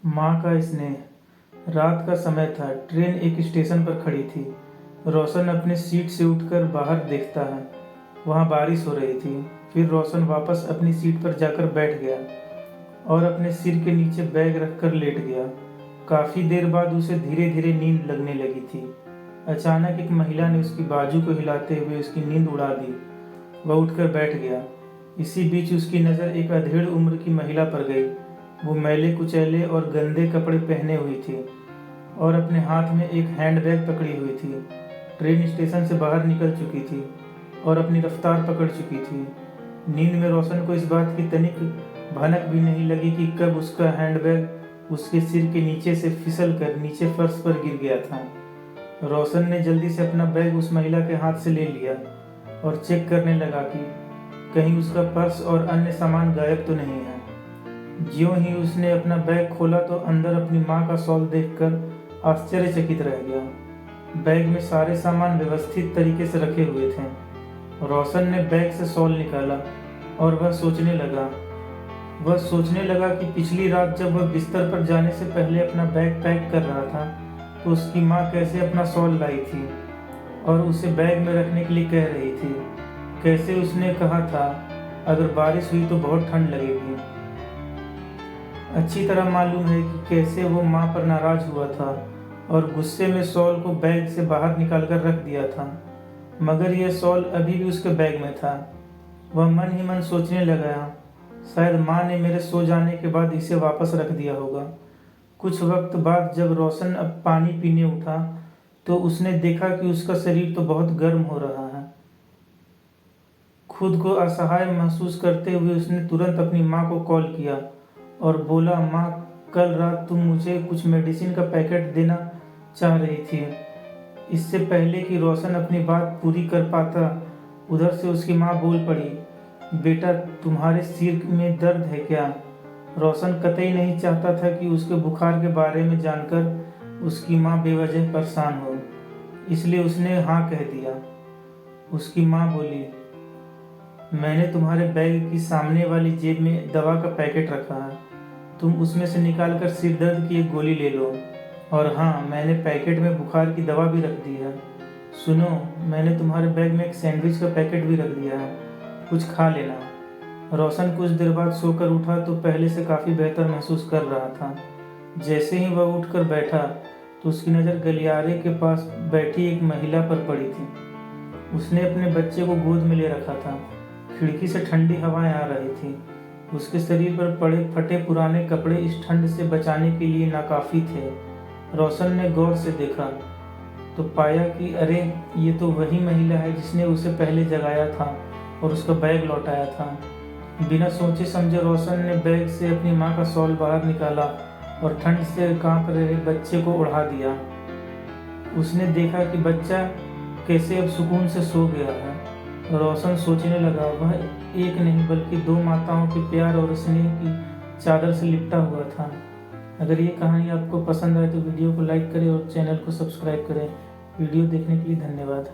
माँ का स्नेह। रात का समय था। ट्रेन एक स्टेशन पर खड़ी थी। रोशन अपने सीट से उठकर बाहर देखता है। वहाँ बारिश हो रही थी। फिर रोशन वापस अपनी सीट पर जाकर बैठ गया और अपने सिर के नीचे बैग रखकर लेट गया। काफ़ी देर बाद उसे धीरे धीरे नींद लगने लगी थी। अचानक एक महिला ने उसकी बाजू को हिलाते हुए उसकी नींद उड़ा दी। वह उठकर बैठ गया। इसी बीच उसकी नज़र एक अधेड़ उम्र की महिला पर गई। वो मैले कुचैले और गंदे कपड़े पहने हुई थी और अपने हाथ में एक हैंडबैग पकड़ी हुई थी। ट्रेन स्टेशन से बाहर निकल चुकी थी और अपनी रफ्तार पकड़ चुकी थी। नींद में रोशन को इस बात की तनिक भनक भी नहीं लगी कि कब उसका हैंडबैग उसके सिर के नीचे से फिसल कर नीचे फर्श पर गिर गया था। रोशन ने जल्दी से अपना बैग उस महिला के हाथ से ले लिया और चेक करने लगा कि कहीं उसका पर्स और अन्य सामान गायब तो नहीं है। ज्यों ही उसने अपना बैग खोला तो अंदर अपनी माँ का शॉल देखकर आश्चर्यचकित रह गया। बैग में सारे सामान व्यवस्थित तरीके से रखे हुए थे। रोशन ने बैग से शॉल निकाला और वह सोचने लगा कि पिछली रात जब वह बिस्तर पर जाने से पहले अपना बैग पैक कर रहा था तो उसकी माँ कैसे अपना शॉल लाई थी और उसे बैग में रखने के लिए कह रही थी। कैसे उसने कहा था अगर बारिश हुई तो बहुत ठंड लगेगी। अच्छी तरह मालूम है कि कैसे वो माँ पर नाराज हुआ था और गुस्से में शॉल को बैग से बाहर निकालकर रख दिया था, मगर यह शॉल अभी भी उसके बैग में था। वह मन ही मन सोचने लगा, शायद माँ ने मेरे सो जाने के बाद इसे वापस रख दिया होगा। कुछ वक्त बाद जब रोशन अब पानी पीने उठा तो उसने देखा कि उसका शरीर तो बहुत गर्म हो रहा है। खुद को असहाय महसूस करते हुए उसने तुरंत अपनी माँ को कॉल किया और बोला, माँ कल रात तुम मुझे कुछ मेडिसिन का पैकेट देना चाह रही थी। इससे पहले कि रोशन अपनी बात पूरी कर पाता उधर से उसकी माँ बोल पड़ी, बेटा तुम्हारे सिर में दर्द है क्या? रोशन कतई नहीं चाहता था कि उसके बुखार के बारे में जानकर उसकी माँ बेवजह परेशान हो, इसलिए उसने हाँ कह दिया। उसकी माँ बोली, मैंने तुम्हारे बैग की सामने वाली जेब में दवा का पैकेट रखा है, तुम उसमें से निकाल कर सिर दर्द की एक गोली ले लो। और हाँ, मैंने पैकेट में बुखार की दवा भी रख दी है। सुनो, मैंने तुम्हारे बैग में एक सैंडविच का पैकेट भी रख दिया है, कुछ खा लेना। रोशन कुछ देर बाद सोकर उठा तो पहले से काफ़ी बेहतर महसूस कर रहा था। जैसे ही वह उठकर बैठा तो उसकी नज़र गलियारे के पास बैठी एक महिला पर पड़ी थी। उसने अपने बच्चे को गोद में ले रखा था। खिड़की से ठंडी हवाएं आ रही थी। उसके शरीर पर पड़े फटे पुराने कपड़े इस ठंड से बचाने के लिए नाकाफी थे। रोशन ने गौर से देखा तो पाया कि अरे, ये तो वही महिला है जिसने उसे पहले जगाया था और उसका बैग लौटाया था। बिना सोचे समझे रोशन ने बैग से अपनी माँ का शॉल बाहर निकाला और ठंड से कांप रहे बच्चे को ओढ़ा दिया। उसने देखा कि बच्चा कैसे अब सुकून से सो गया है। रोशन सोचने लगा, वह एक नहीं बल्कि दो माताओं के प्यार और स्नेह की चादर से लिपटा हुआ था। अगर ये कहानी आपको पसंद आए तो वीडियो को लाइक करें और चैनल को सब्सक्राइब करें। वीडियो देखने के लिए धन्यवाद।